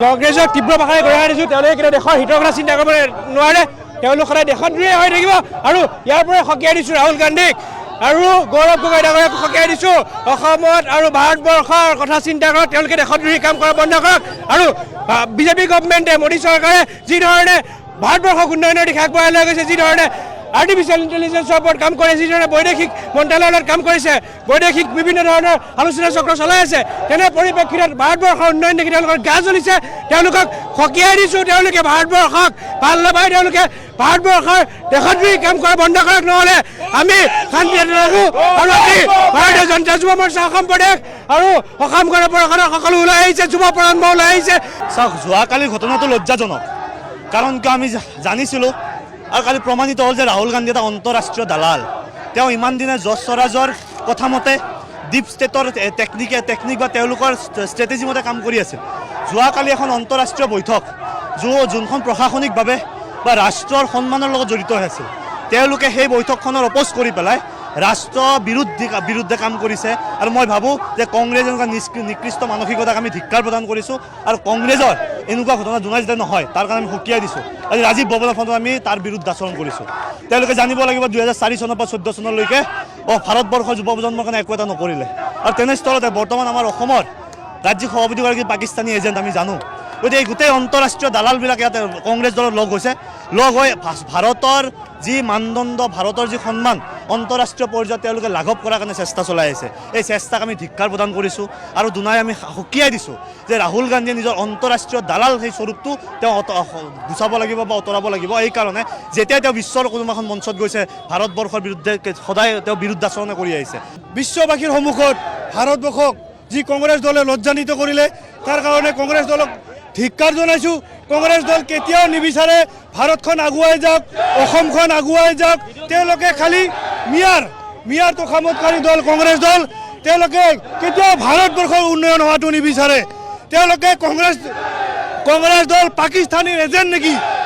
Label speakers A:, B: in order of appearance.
A: কংগ্ৰেছক তীব্ৰ ভাষাৰে গঢ়াই দিছোঁ। তেওঁলোকে কেতিয়া দেশৰ হিতৰ কথা চিন্তা কৰিব নোৱাৰে। তেওঁলোক সদায় দেশদ্ৰোহী হৈ থাকিব আৰু ইয়াৰ পৰাই সকীয়াই দিছোঁ ৰাহুল গান্ধীক আৰু গৌৰৱ গগৈ ডাঙৰীয়াক সকীয়াই দিছোঁ। অসমত আৰু ভাৰতবৰ্ষৰ কথা চিন্তা কৰক, তেওঁলোকে দেশদ্ৰোহী কাম কৰা বন্ধ কৰক। আৰু বিজেপি গভৰ্ণমেণ্টে, মোদী চৰকাৰে যিধৰণে ভাৰতবৰ্ষক উন্নয়নৰ দিশে আগবঢ়াই লৈ গৈছে, যিধৰণে আৰ্টিফিচিয়েল ইণ্টেলিজেন্সৰ ওপৰত কাম কৰে, যিধৰণে বৈদেশিক মন্ত্ৰালয়ৰ লগত কাম কৰিছে, বৈদেশিক বিভিন্ন ধৰণৰ আলোচনা চক্ৰ চলাই আছে, তেনে পৰিপ্ৰেক্ষিতত ভাৰতবৰ্ষৰ উন্নয়ন দেখি তেওঁলোকৰ গা জ্বলিছে। তেওঁলোকক সকীয়াই দিছোঁ। তেওঁলোকে ভাৰতবৰ্ষক ভাল নাপায়। তেওঁলোকে ভাৰতবৰ্ষৰ দেশদ্ৰোহী কাম কৰা বন্ধ কৰক, নহ'লে আমি শান্তিৰে নাথাকোঁ। আৰু আজি ভাৰতীয় জনতা যুৱ মৰ্চা অসম প্ৰদেশ আৰু অসমখনৰ পৰখনৰ সকলো ওলাই আহিছে, যুৱ প্ৰজন্ম ওলাই আহিছে।
B: চাওক, যোৱাকালিৰ ঘটনাটো লজ্জাজনক, কাৰণ কিয় আমি জানিছিলোঁ আৰু কালি প্ৰমাণিত হ'ল যে ৰাহুল গান্ধী এটা আন্তঃৰাষ্ট্ৰীয় দালাল। তেওঁ ইমান দিনে যশ স্বৰাজৰ কথা মতে ডিপ ষ্টেটৰ টেকনিক বা তেওঁলোকৰ ষ্ট্ৰেটেজি মতে কাম কৰি আছিল। যোৱাকালি এখন আন্তঃৰাষ্ট্ৰীয় বৈঠক যোনখন প্ৰশাসনিকভাৱে বা ৰাষ্ট্ৰৰ সন্মানৰ লগত জড়িত হৈ আছিল, তেওঁলোকে সেই বৈঠকখনৰ অপ'জ কৰি পেলাই ৰাষ্ট্ৰ বিৰুদ্ধে কাম কৰিছে। আৰু মই ভাবোঁ যে কংগ্ৰেছ এনেকুৱা নিকৃষ্ট মানসিকতাক আমি ধিক্কাৰ প্ৰদান কৰিছোঁ আৰু কংগ্ৰেছৰ এনেকুৱা ঘটনা যোনাই যেতিয়া নহয় তাৰ কাৰণে আমি সকীয়াই দিছোঁ। আজি ৰাজীৱ ভৱনৰ ফোনত আমি তাৰ বিৰুদ্ধে আচৰণ কৰিছোঁ। তেওঁলোকে জানিব লাগিব 2004 চনৰ পৰা 2014 চনলৈকে ভাৰতবৰ্ষৰ যুৱ প্ৰজন্মৰ কাৰণে একো এটা নকৰিলে। আৰু তেনেস্থলতে বৰ্তমান আমাৰ অসমৰ ৰাজ্যিক সভাপতিগৰাকী পাকিস্তানী এজেণ্ট আমি জানো। গতিকে এই গোটেই আন্তঃৰাষ্ট্ৰীয় দালালবিলাক ইয়াতে কংগ্ৰেছ দলত লগ হৈছে, লগ হৈ ভাৰতৰ যি মানদণ্ড, ভাৰতৰ যি সন্মান আন্তঃৰাষ্ট্ৰীয় পৰ্যায়ত তেওঁলোকে লাঘৱ কৰাৰ কাৰণে চেষ্টা চলাই আছে। এই চেষ্টাক আমি ধিক্কাৰ প্ৰদান কৰিছোঁ আৰু দুনাই আমি সকীয়াই দিছোঁ যে ৰাহুল গান্ধীয়ে নিজৰ আন্তঃৰাষ্ট্ৰীয় দালাল সেই স্বৰূপটো তেওঁ গুচাব লাগিব বা আঁতৰাব লাগিব। এইকাৰণে যেতিয়া তেওঁ বিশ্বৰ কোনোবা এখন মঞ্চত গৈছে, ভাৰতবৰ্ষৰ বিৰুদ্ধে সদায় তেওঁ বিৰুদ্ধাচৰণে কৰি আহিছে।
C: বিশ্ববাসীৰ সন্মুখত ভাৰতবৰ্ষক যি কংগ্ৰেছ দলে লজ্জান্বিত কৰিলে, তাৰ কাৰণে কংগ্ৰেছ দলক ধিক্কাৰ জনাইছোঁ। কংগ্ৰেছ দল কেতিয়াও নিবিচাৰে ভাৰতখন আগুৱাই যাওক, অসমখন আগুৱাই যাওক। তেওঁলোকে খালি মিয়াৰ তোষামতকাৰী দল কংগ্ৰেছ দল। তেওঁলোকে কেতিয়াও ভাৰতবৰ্ষৰ উন্নয়ন হোৱাটো নিবিচাৰে। তেওঁলোকে কংগ্ৰেছ দল পাকিস্তানীৰ এজেণ্ট নেকি?